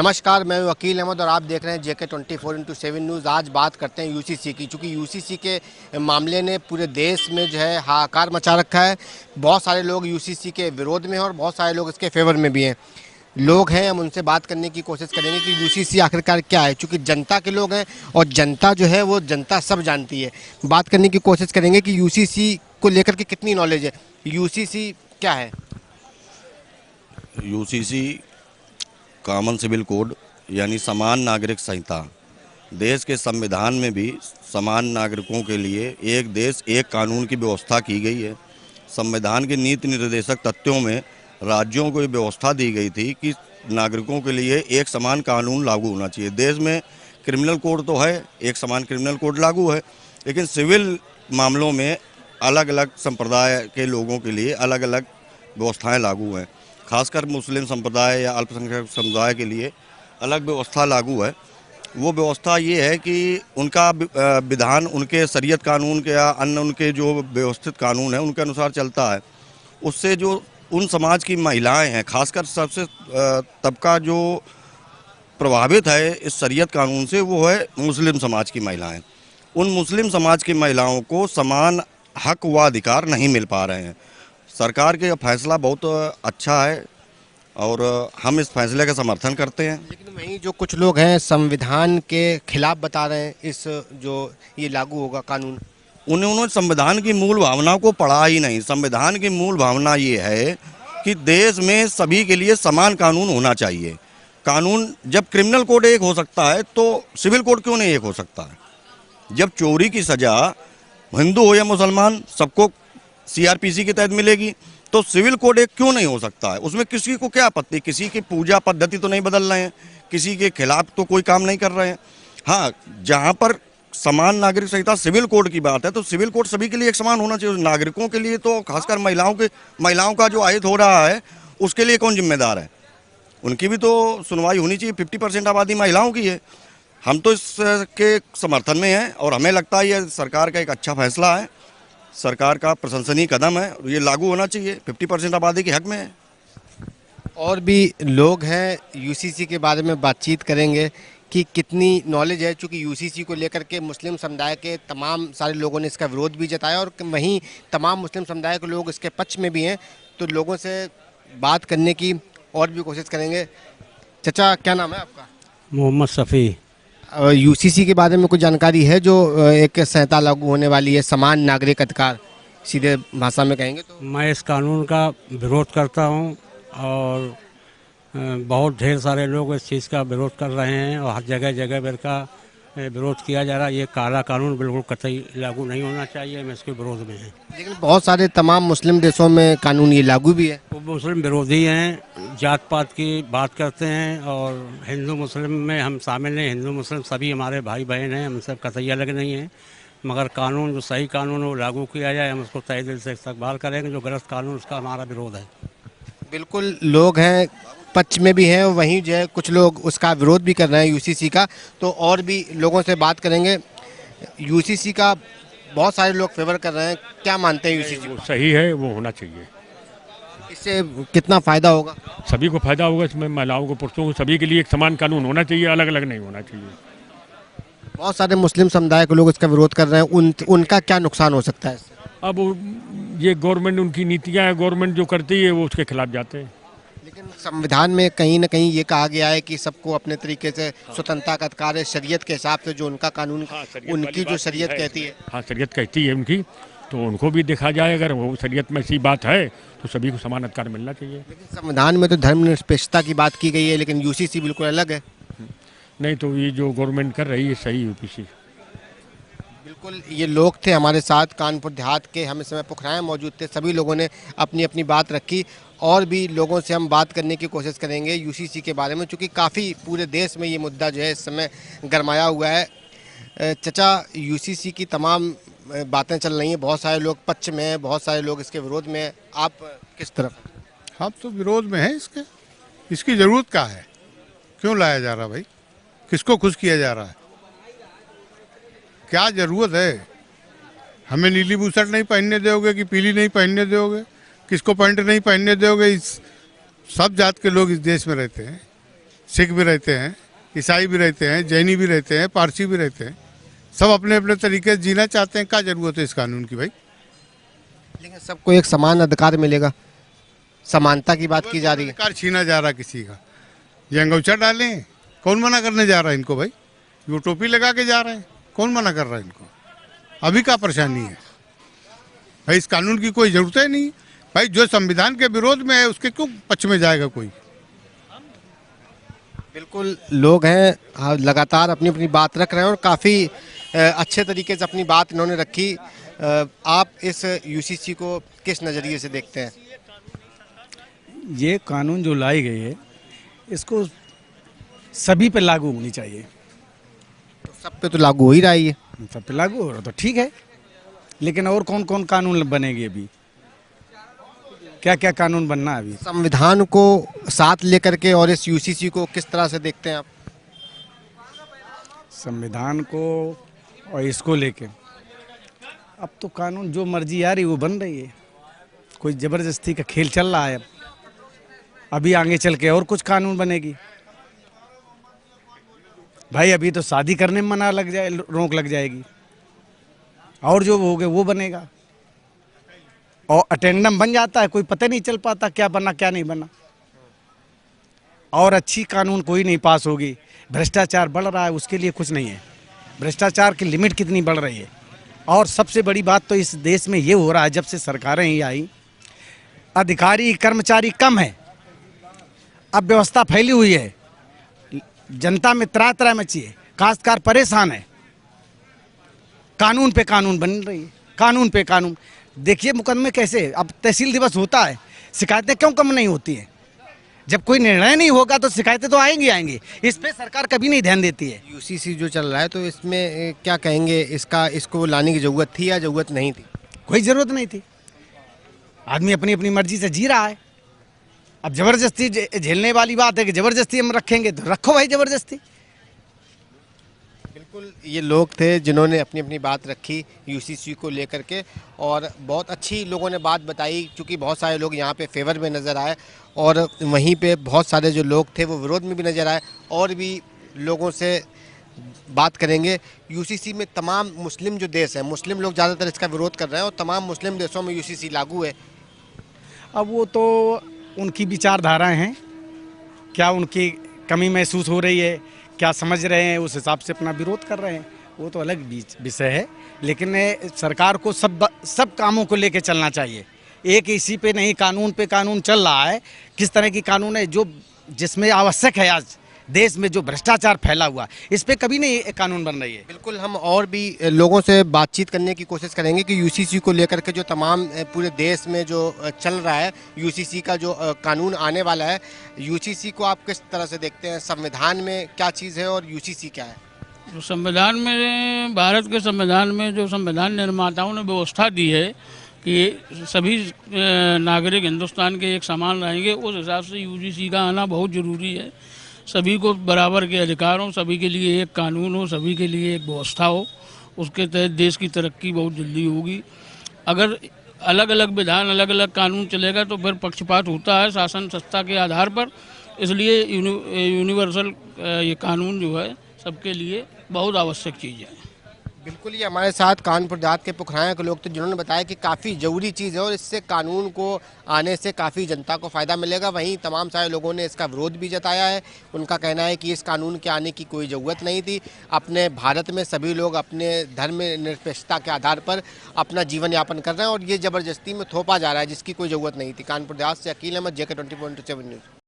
नमस्कार, मैं वकील अहमद और आप देख रहे हैं JK 24/7 न्यूज़। आज बात करते हैं यूसीसी की, चूँकि यूसीसी के मामले ने पूरे देश में जो है हाहाकार मचा रखा है। बहुत सारे लोग यूसीसी के विरोध में हैं और बहुत सारे लोग इसके फेवर में भी हैं। लोग हैं, हम उनसे बात करने की कोशिश करेंगे कि यूसीसी आखिरकार क्या है, चूँकि जनता के लोग हैं और जनता जो है वो जनता सब जानती है। बात करने की कोशिश करेंगे कि यूसीसी को लेकर के कितनी नॉलेज है, यूसीसी क्या है। यूसीसी कॉमन सिविल कोड यानी समान नागरिक संहिता, देश के संविधान में भी समान नागरिकों के लिए एक देश एक कानून की व्यवस्था की गई है। संविधान के नीति निर्देशक तथ्यों में राज्यों को ये व्यवस्था दी गई थी कि नागरिकों के लिए एक समान कानून लागू होना चाहिए। देश में क्रिमिनल कोड तो है, एक समान क्रिमिनल कोड लागू है, लेकिन सिविल मामलों में अलग अलग संप्रदाय के लोगों के लिए अलग अलग व्यवस्थाएं लागू हैं। खासकर मुस्लिम संप्रदाय या अल्पसंख्यक समुदाय के लिए अलग व्यवस्था लागू है। वो व्यवस्था ये है कि उनका विधान उनके शरीयत कानून के या अन्य उनके जो व्यवस्थित कानून है उनके अनुसार चलता है। उससे जो उन समाज की महिलाएं हैं, खासकर सबसे तबका जो प्रभावित है इस शरीयत कानून से, वो है मुस्लिम समाज की महिलाएं। उन मुस्लिम समाज की महिलाओं को समान हक व अधिकार नहीं मिल पा रहे हैं। सरकार का फैसला बहुत अच्छा है और हम इस फैसले का समर्थन करते हैं। लेकिन वहीं जो कुछ लोग हैं संविधान के खिलाफ बता रहे हैं इस जो ये लागू होगा कानून। उन्होंने संविधान की मूल भावना को पढ़ा ही नहीं। संविधान की मूल भावना ये है कि देश में सभी के लिए समान कानून होना चाहिए। कानून जब क्रिमिनल कोड एक हो सकता है तो सिविल कोड क्यों नहीं एक हो सकता है? जब चोरी की सजा हिंदू हो या मुसलमान सबको सीआरपीसी के तहत मिलेगी, तो सिविल कोड एक क्यों नहीं हो सकता है? उसमें किसी को क्या आपत्ति? किसी की पूजा पद्धति तो नहीं बदल रहे हैं, किसी के खिलाफ तो कोई काम नहीं कर रहे हैं। हाँ, जहाँ पर समान नागरिक संहिता सिविल कोड की बात है तो सिविल कोड सभी के लिए एक समान होना चाहिए। नागरिकों के लिए तो खासकर महिलाओं का जो आयत हो रहा है उसके लिए कौन जिम्मेदार है? उनकी भी तो सुनवाई होनी चाहिए। 50% आबादी महिलाओं की है। हम तो इसके समर्थन में हैं और हमें लगता है ये सरकार का एक अच्छा फैसला है, सरकार का प्रशंसनीय कदम है। ये लागू होना चाहिए, 50% आबादी के हक में है। और भी लोग हैं, यूसीसी के बारे में बातचीत करेंगे कि कितनी नॉलेज है, चूँकि यूसीसी को लेकर के मुस्लिम समुदाय के तमाम सारे लोगों ने इसका विरोध भी जताया और वहीं तमाम मुस्लिम समुदाय के लोग इसके पक्ष में भी हैं। तो लोगों से बात करने की और भी कोशिश करेंगे। चाचा, क्या नाम है आपका? मोहम्मद शफ़ी। यूसीसी के बारे में कुछ जानकारी है? जो एक संहिता लागू होने वाली है, समान नागरिक अधिकार, सीधे भाषा में कहेंगे तो। मैं इस कानून का विरोध करता हूं और बहुत ढेर सारे लोग इस चीज़ का विरोध कर रहे हैं और हर जगह जगह पर का विरोध किया जा रहा है। ये काला कानून बिल्कुल कतई लागू नहीं होना चाहिए। मैं इसके विरोध में है। लेकिन बहुत सारे तमाम मुस्लिम देशों में कानून ये लागू भी है। वो मुस्लिम विरोधी हैं, जात पात की बात करते हैं और हिंदू मुस्लिम में हम शामिल हैं। हिंदू मुस्लिम सभी हमारे भाई बहन हैं, हम सब कतई अलग नहीं हैं। मगर कानून जो सही कानून है वो लागू किया जाए, हम उसको तहे दिल से इस्तकबाल करेंगे। जो गलत कानून उसका हमारा विरोध है। बिल्कुल, लोग हैं पक्ष में भी हैं, वहीं जो है कुछ लोग उसका विरोध भी कर रहे हैं यूसीसी का। तो और भी लोगों से बात करेंगे। यूसीसी का बहुत सारे लोग फेवर कर रहे हैं, क्या मानते हैं यूसीसी? वो सही है, वो होना चाहिए। इससे कितना फ़ायदा होगा? सभी को फायदा होगा। इसमें महिलाओं को, पुरुषों को, सभी के लिए एक समान कानून होना चाहिए, अलग अलग नहीं होना चाहिए। बहुत सारे मुस्लिम समुदाय के लोग इसका विरोध कर रहे हैं, उनका क्या नुकसान हो सकता है इससे? अब ये गवर्नमेंट, उनकी नीतियाँ है, गवर्नमेंट जो करती है वो उसके खिलाफ जाते हैं। लेकिन संविधान में कहीं ना कहीं ये कहा गया है कि सबको अपने तरीके से स्वतंत्रता का अधिकार है, शरीयत के हिसाब से जो उनका कानून, उनकी जो शरीयत कहती है। हाँ, शरीयत कहती है उनकी, तो उनको भी देखा जाए। अगर वो शरीयत में ऐसी बात है तो सभी को समान अधिकार मिलना चाहिए। लेकिन संविधान में तो धर्मनिरपेक्षता की बात की गई है, लेकिन यूसीसी बिल्कुल अलग है। नहीं तो ये जो गवर्नमेंट कर रही है सही यूपीसी। बिल्कुल, ये लोग थे हमारे साथ कानपुर देहात के, हम इस समय पुखराया मौजूद थे। सभी लोगों ने अपनी अपनी बात रखी और भी लोगों से हम बात करने की कोशिश करेंगे यूसीसी के बारे में, क्योंकि काफ़ी पूरे देश में ये मुद्दा जो है इस समय गरमाया हुआ है। चचा, यूसीसी की तमाम बातें चल रही हैं, बहुत सारे लोग पक्ष में हैं, बहुत सारे लोग इसके विरोध में हैं। आप किस तरफ? हम तो विरोध में हैं इसके। इसकी ज़रूरत क्या है? क्यों लाया जा रहा भाई? किसको खुश किया जा रहा है? क्या ज़रूरत है? हमें नीली बुशर्ट नहीं पहनने दोगे कि पीली नहीं पहनने दोगे? किसको पैंट नहीं पहनने दोगे? इस सब जात के लोग इस देश में रहते हैं। सिख भी रहते हैं, ईसाई भी रहते हैं, जैनी भी रहते हैं, पारसी भी रहते हैं। सब अपने अपने तरीके से जीना चाहते हैं। क्या जरूरत है इस कानून की भाई? लेकिन सबको एक समान अधिकार मिलेगा, समानता की बात की जा रही है। अधिकार छीना जा रहा किसी का। ये अंगूठा डालें, कौन मना करने जा रहा है इनको भाई? वो टोपी लगा के जा रहे हैं, कौन मना कर रहा है इनको? अभी क्या परेशानी है भाई? इस कानून की कोई जरूरत है नहीं भाई। जो संविधान के विरोध में है उसके क्यों पक्ष में जाएगा कोई? बिल्कुल, लोग हैं लगातार अपनी अपनी बात रख रहे हैं और काफ़ी अच्छे तरीके से अपनी बात इन्होंने रखी। आप इस यूसीसी को किस नज़रिए से देखते हैं? ये कानून जो लाई गई है इसको सभी पे लागू होनी चाहिए। तो सब पे तो लागू हो ही रहा है ये। सब पे लागू हो रहा तो ठीक है, लेकिन और कौन कौन कानून बनेंगे? अभी क्या क्या कानून बनना है अभी? संविधान को साथ लेकर के और इस यूसीसी को किस तरह से देखते हैं आप? संविधान को और इसको लेके अब तो कानून जो मर्जी आ रही वो बन रही है। कोई ज़बरदस्ती का खेल चल रहा है। अब अभी आगे चल के और कुछ कानून बनेगी भाई। अभी तो शादी करने में मना लग जाए, रोक लग जाएगी, और जो हो गए वो बनेगा। और अटेंडम बन जाता है, कोई पता नहीं चल पाता क्या बना क्या नहीं बना। और अच्छी कानून कोई नहीं पास होगी। भ्रष्टाचार बढ़ रहा है, उसके लिए कुछ नहीं है। भ्रष्टाचार की लिमिट कितनी बढ़ रही है। और सबसे बड़ी बात तो इस देश में ये हो रहा है, जब से सरकारें ही आई, अधिकारी कर्मचारी कम है, अब व्यवस्था फैली हुई है, जनता में त्राह त्राह मची है, काश्तकार परेशान है। कानून पे कानून बन रही है, कानून पे कानून। देखिए मुकदमे कैसे, अब तहसील दिवस होता है, शिकायतें क्यों कम नहीं होती हैं? जब कोई निर्णय नहीं होगा तो शिकायतें तो आएंगी आएंगी। इस पे सरकार कभी नहीं ध्यान देती है। यूसीसी जो चल रहा है तो इसमें क्या कहेंगे, इसको लाने की ज़रूरत थी या ज़रूरत नहीं थी? कोई ज़रूरत नहीं थी। आदमी अपनी अपनी मर्जी से जी रहा है। अब ज़बरदस्ती झेलने वाली बात है कि ज़बरदस्ती हम रखेंगे तो रखो भाई ज़बरदस्ती। बिल्कुल, ये लोग थे जिन्होंने अपनी अपनी बात रखी यूसीसी को लेकर के, और बहुत अच्छी लोगों ने बात बताई। क्योंकि बहुत सारे लोग यहाँ पे फेवर में नज़र आए और वहीं पे बहुत सारे जो लोग थे वो विरोध में भी नज़र आए। और भी लोगों से बात करेंगे। यूसीसी में तमाम मुस्लिम जो देश हैं, मुस्लिम लोग ज़्यादातर इसका विरोध कर रहे हैं और तमाम मुस्लिम देशों में यूसीसी लागू है। अब वो तो उनकी विचारधाराएं हैं, क्या उनकी कमी महसूस हो रही है, क्या समझ रहे हैं, उस हिसाब से अपना विरोध कर रहे हैं, वो तो अलग विषय है। लेकिन सरकार को सब कामों को लेके चलना चाहिए। एक इसी पे नहीं, कानून पे कानून चल रहा है। किस तरह की कानून है जो जिसमें आवश्यक है? आज देश में जो भ्रष्टाचार फैला हुआ, इस पे कभी नहीं कानून बन रही है। बिल्कुल, हम और भी लोगों से बातचीत करने की कोशिश करेंगे कि यूसीसी को लेकर के जो तमाम पूरे देश में जो चल रहा है, यूसीसी का जो कानून आने वाला है, यूसीसी को आप किस तरह से देखते हैं? संविधान में क्या चीज़ है और यूसीसी क्या है? तो संविधान में, भारत के संविधान में जो संविधान निर्माताओं ने व्यवस्था दी है कि सभी नागरिक हिंदुस्तान के एक समान रहेंगे, उस हिसाब से यूजीसी का आना बहुत ज़रूरी है। सभी को बराबर के अधिकार हों, सभी के लिए एक कानून हो, सभी के लिए एक व्यवस्था हो, उसके तहत देश की तरक्की बहुत जल्दी होगी। अगर अलग अलग विधान, अलग अलग कानून चलेगा तो फिर पक्षपात होता है शासन सत्ता के आधार पर। इसलिए यूनिवर्सल ये कानून जो है सबके लिए बहुत आवश्यक चीज़ है। बिल्कुल, ये हमारे साथ कानपुर देहात के पुखराया के लोग थे जिन्होंने बताया कि काफ़ी ज़रूरी चीज़ है और इससे कानून को आने से काफ़ी जनता को फ़ायदा मिलेगा। वहीं तमाम सारे लोगों ने इसका विरोध भी जताया है। उनका कहना है कि इस कानून के आने की कोई ज़रूरत नहीं थी। अपने भारत में सभी लोग अपने धर्म निरपेक्षता के आधार पर अपना जीवन यापन कर रहे हैं और ये ज़बरदस्ती में थोपा जा रहा है जिसकी कोई ज़रूरत नहीं थी। कानपुर देहात से अकील अहमद, JK 24/7 न्यूज़।